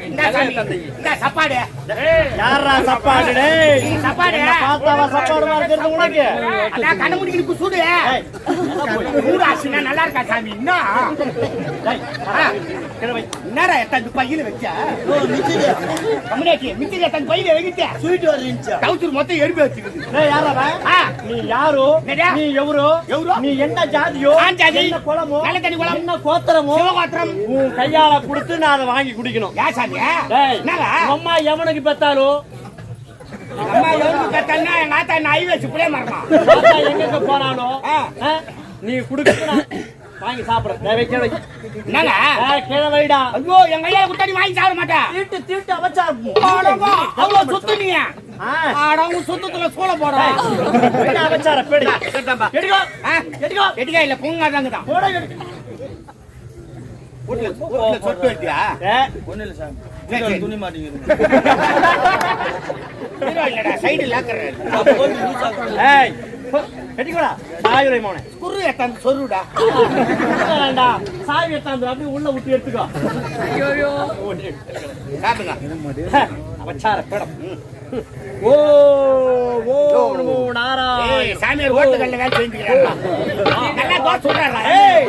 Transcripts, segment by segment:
இந்த சாப்பாடு யாரா சாப்பாடு? டேய் சாப்பாடு பாத்தாவா சாப்பாடு மாதிரி உனக்கு? அட கண்ண முடிக்கு சூடு சூடு ஆச்சுனா நல்லா இருக்கா சாமி? என்ன டேய் கிழவை என்னடா எத்தனை பையில வச்சா? ஓ மிச்சில கம்மியாக்கி மிச்சில எத்தனை பையில வைக்கிட்ட ஸ்வீட் வரீங்க டவுசர் மொத்தம் எறும்பு வச்சிருக்கு. டேய் யாரா நீ யாரோ? நீ எவரோ? நீ என்ன ஜாதியோ? என்ன குலமோ? நல்ல தண்ணி குலம் என்ன கோத்திரமோ? சிவகோத்திரம். உன் கையால கொடுத்து நான் அதை வாங்கி குடிக்கணும். யா சாமி டேய் என்னடா அம்மா எவனுக்கு பெத்தாலோ? அம்மா எவனுக்கு பெத்தானா எங்க ஆத்தா நாய் வச்சு புளிய மரமா எங்க போறானோ நீ குடுக்கணும் வாங்கி சாப்பிட. தேவை என்னங்க கீழே வைடா. ஐயோ எங்க ஐயா குட்டாடி வாங்கி சாப்பிட மாட்டேன். தீட்டு தீட்டு அவச்சா அவ்வளவு சுத்து நீ ஆடவும் சுத்தத்துல சூழ போட அவச்சார பேடி எடிகோ எடிகோ எடிகா இல்ல பொங்காதாங்க தான் போட வீட்ல சொட்டு எடுத்தியா? ஒண்ணு இல்ல சார் துணி மாட்டீங்க இல்லடா சைடு லாக்கற ஏய் எடிகோடா சாயுரை மோனே குரு எத்தாந்து சொருடா வேண்டா சாவி எத்தாந்து அப்படியே உள்ள விட்டு எடுத்துக்கோ. ஐயோ சாப்பிடுங்க அவச்சார பேடம். ஓ ஓ நமோ நாராயண. சாமியார் ஓட்டுகள்ல வேலை செஞ்சுக்கிறாங்க. நல்லா தோசை சுடுறாரா? ஏய்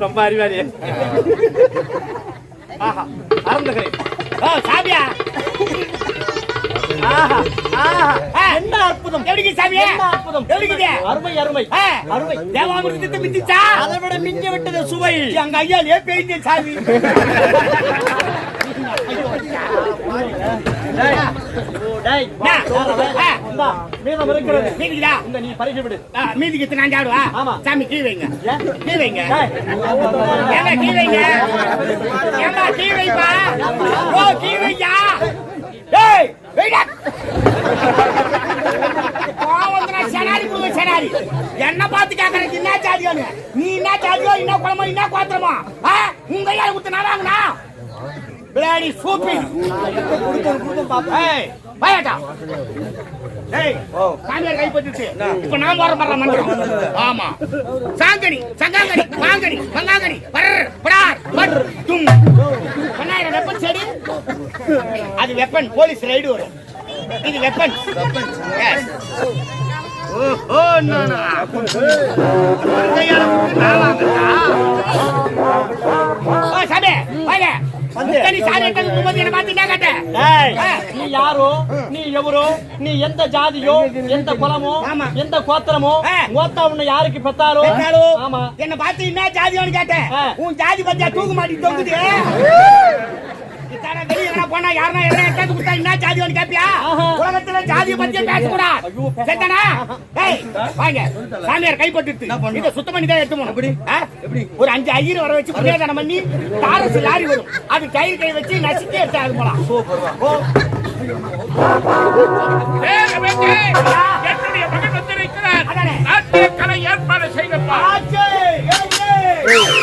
ரொம்ப அறிவாளி. ஆஹா ஆரம்பகரே சாமியா ஆஹா ஆஹா என்ன அற்புதம்! எப்படி சாமி? என்ன அற்புதம்! எப்படி அருமை அருமை அருமை. தேவாமிர்தத்தை மிஞ்சிச்சா? அதை விட மிஞ்சி விட்டது சுவை. எங்க ஐயாலே பெய்ஞ்ச சாமி. நீ பரிசு விடு. மீதிக்கு நான் சாடுவா சாமி கீ வைங்க கீ வைங்க கீ வைங்க கீ வைப்பா. ஓ கீ வையா. ஏய் வெயிடா சனாரி என்ன பார்த்து கேக்குறது? என்ன ஜாதியோன்னு? நீ என்ன ஜாதியோ என்ன குளமோ என்ன கோத்திரமோ? உங்க ஐயா குத்து நான் வாங்கினா பிளாடி சூப்பி பயட்டா. ஏய் சாமியார் கைப்பற்றிச்சு. இப்ப நான் வர மர மந்திரம். ஆமா சாங்கனி சங்காங்கனி வாங்கனி பங்காங்கனி பரர் படார் பட் தும் பண்ணாயிரம் வெப்பன் செடி. அது வெப்பன் போலீஸ் ரைடு வரும். இது வெப்பன். எஸ் ஓஹோ நானா ஓ சாமி வாங்க நீ சாரேட்ட குமதி என்ன பாத்து என்ன கேட்ட? நீ யாரோ? நீ எவரோ? நீ எந்த ஜாதியோ? எந்த குலமோ? எந்த கோத்திரமோ? கோத்தா உன்னை யாருக்கு பெத்தாலோ? ஆமா என்ன பார்த்து என்ன ஜாதியோன்னு கேட்ட? உன் ஜாதி பத்தியா தூக்கு மாட்டி தொங்குது. இதான வெளிய போனா யாரனா எதனா கேட்டு குடுத்தா என்ன ஜாதியோன்னு கேப்பியா? உலகத்துல ஜாதிய பத்தியே பேசக்கூடாது. சரிதானா? ஏய் வாங்க சாமியார் கைப்பற்றிட்டு இத சுத்தம் பண்ணி தான் எடுத்து போணும். எப்படி எப்படி ஒரு 5 ஐயர் வர வச்சு புரியாதன பண்ணி டாரஸ் லாரி வரும். அது கயிறு கை வச்சு நசிக்கி எடுத்து அது போலாம். சூப்பர் வா. ஏய் வெட்டி என்னுடைய மகன் வந்திருக்கிறார். நாட்டிய கலை ஏற்பாடு செய்யப்பா. ஆச்சே ஏய்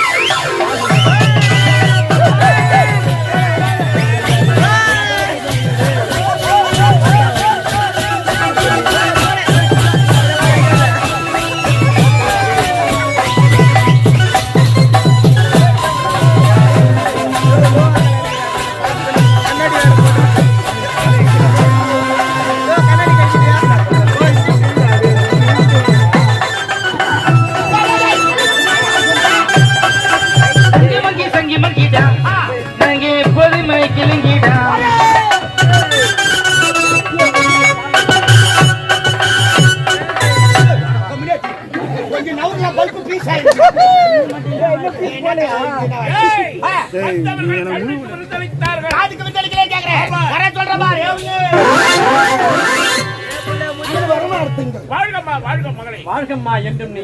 வாழ்கம்மா என்றும் நீ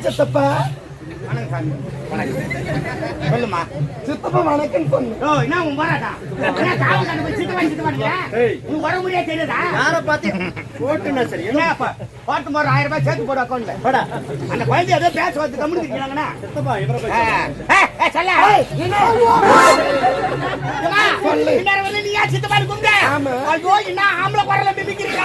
சித்தப்பா சொல்லுமா சித்தப்பா வணக்கம் சொல்லு. என்ன உன் போராட்டா உன் வர முடியா தெரியுதா? யார பாத்து போட்டுனா சரி என்னப்பா பாட்டு போற 1000 ரூபாய் சேர்த்து போடு அக்கௌண்ட்ல போடா. அந்த குழந்தை ஏதோ பேச வந்து கம்முனு இருக்கீங்களாங்கண்ணா சித்தப்பா இவர போய் சொல்ல இன்னொரு வந்து நீயா சித்தப்பா கும்பிட. ஐயோ என்ன ஆம்பளை குரல மிமிக்கிறீங்க?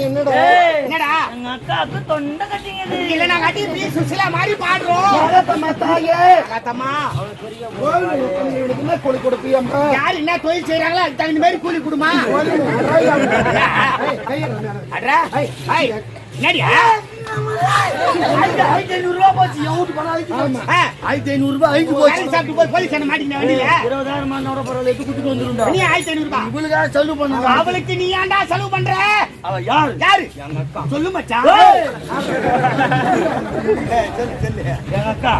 என்னடா எங்க அக்காவுக்கு தொண்டை கட்டிங்குது. இல்ல நான் கட்டி பி சுசிலா மாதிரி பாடுறோம். அகத்தம்மா தாயே அகத்தம்மா என்ன கூலி கொடுப்பியம்மா? யார் என்ன தொழில் செய்யறாங்களோ அதுக்கு தகுந்த மாதிரி கூலி கொடுமா. அட்ரா என்னடியா 1500 ரூபாய் போச்சு. என் வீட்டு பணம் அழிச்சு போச்சு. 1500 ரூபாய் அழிச்சு போச்சு. சாப்பிட்டு போய் போலீஸ் என்ன மாட்டீங்க வண்டியில 20,000 மானோட பரவாயில்ல எடுத்து குடுத்துட்டு வந்துருண்டா. நீ 1500 ரூபாய் இவளுக்காக செலவு பண்ணுங்க. அவளுக்கு நீ ஏன்டா செலவு பண்ற? அவ யாரு? யாரு? எங்க அக்கா. சொல்லு மச்சான். எங்க அக்கா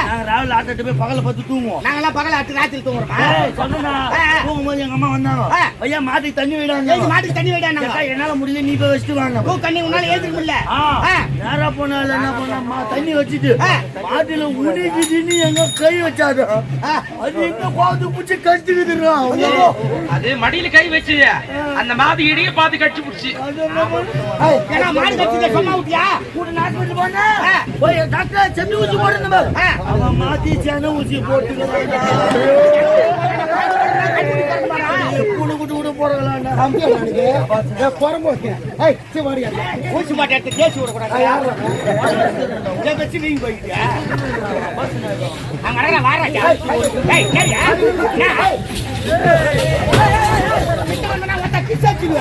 நாங்க ராவில ஆட்டிட்டு போய் பகல பத்து தூங்குவோம். நாங்கெல்லாம் பகல ஆட்டு ராத்திரி தூங்குறோமா? சொன்னா தூங்கும்போது எங்க அம்மா வந்தாங்க. ஐயா மாட்டுக்கு தண்ணி விடாங்க. மாட்டுக்கு தண்ணி வைடாங்க. என்னால முடியல நீ போய் வச்சுட்டு வாங்க. தண்ணி உன்னால ஏத்துக்க முடியல. நேரா போனால என்ன பண்ணா தண்ணி வச்சுட்டு மாட்டுல உடிக்கிட்டு எங்க கை வச்சாரு. அது எங்க பாத்து புடிச்சு கடிச்சுக்குதுடா. அது மடியில கை வச்சு அந்த மாடு இடிய பார்த்து கடிச்சு புடிச்சு. ஏன்னா மாடு கடிச்சத சும்மா விட்டியா? கூட நாட்டு போனா போய் டாக்டர் செண்டு ஊசி போடுங்க பாரு. அவன் மாத்தி சேன ஊசி போட்டுக்கறாங்க. கூட கூட கூட போறங்களாடா. தம்பி எனக்கு ஏ போறம்போது ஏய் சிவாடியா ஊசி மாட்ட எடுத்து கேஸ் விட கூடாது. யாரு இத வச்சு நீங்க போயிட்டியா? அங்க அட வாராஜா. ஏய் கேரியா? கிட்ட வந்தா வந்தா கிச்சாச்சுங்க.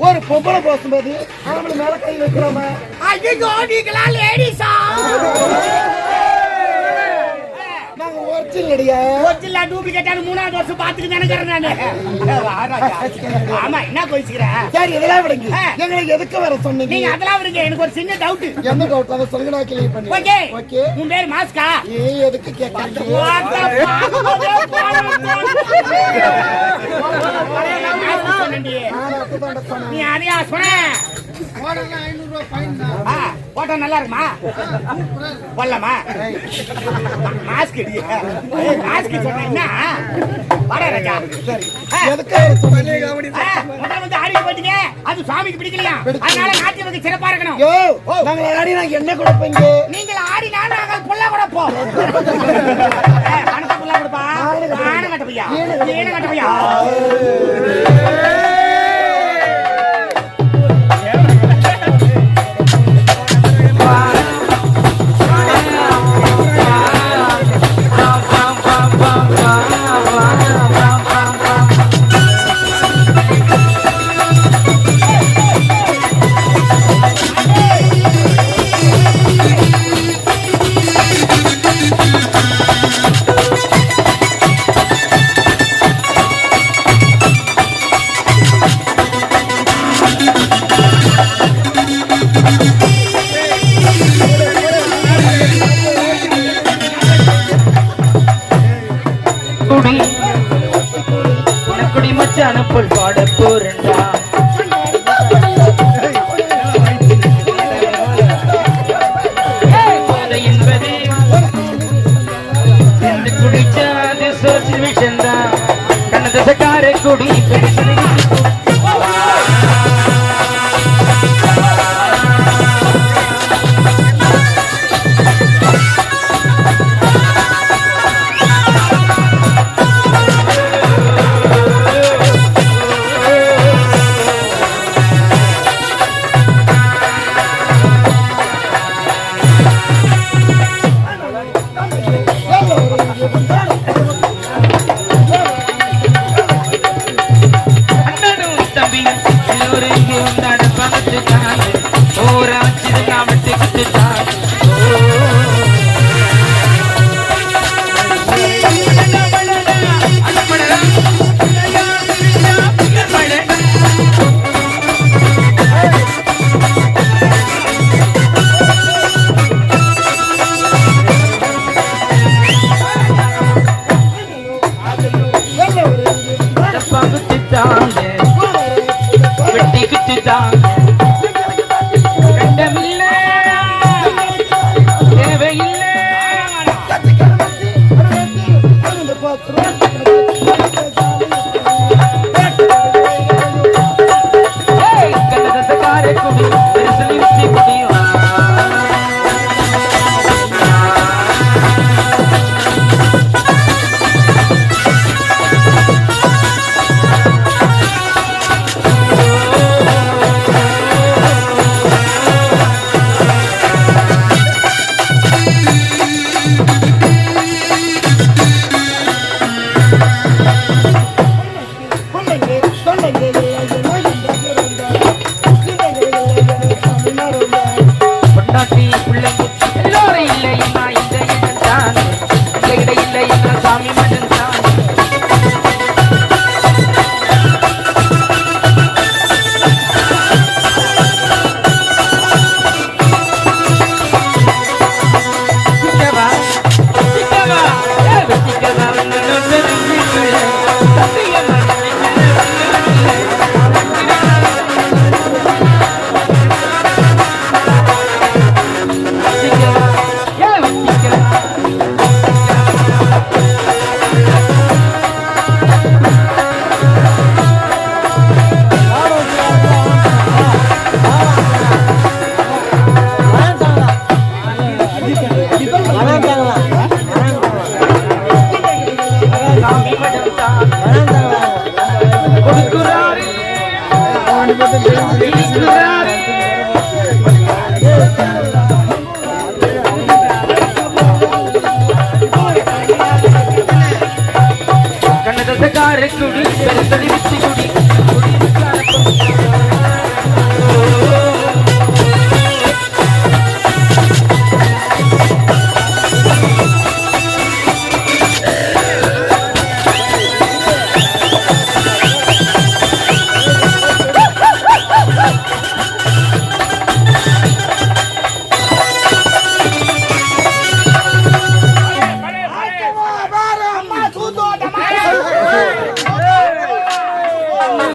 ஒரு பொம்பளை போகும்போது அவங்கள மேல கை வைக்கிறோமா? நாங்க ஒரிஜினல் டூப்ளிகேட் 3வது வருஷம் பாத்துட்டு நினைக்கிறேன் நானு. ஆமா என்ன கோயிச்சுக்கிறேன். சரி இதெல்லாம் விடுங்க. எங்களுக்கு எதுக்கு வர சொன்னீங்க? நீங்க அதெல்லாம் விடுங்க. எனக்கு ஒரு சின்ன டவுட். என்ன டவுட்? அதை சொல்லுங்க நான் கிளியர் பண்ணி. Okay okay. உன் பேர் மாஸ்கா? எதுக்கு கேட்கறீங்க? நீ அதையா சொன்ன? போட்டோ நல்லா இருக்குமா? போடலாமா? மாஸ்க் மாஸ்க் சொன்னா வர ராஜா. வந்து ஆடி போட்டீங்க. அது சுவாமிக்கு பிடிக்கலையா? அதனால நாட்டியத்துக்கு சிறப்பா இருக்கணும். நாங்கள் ஆடினா என்ன கொடுப்பீங்க? நீங்கள் ஆடினா நாங்கள் புள்ள கொடுப்போம். புள்ள கொடுப்பா ஆன கட்ட பையா ஏன கட்ட பையா. குடி மச்சான போல் பாட போறண்டா. என்பது குடிச்சாது சோச்சு விஷந்தா கண்ண தசக்கார குடி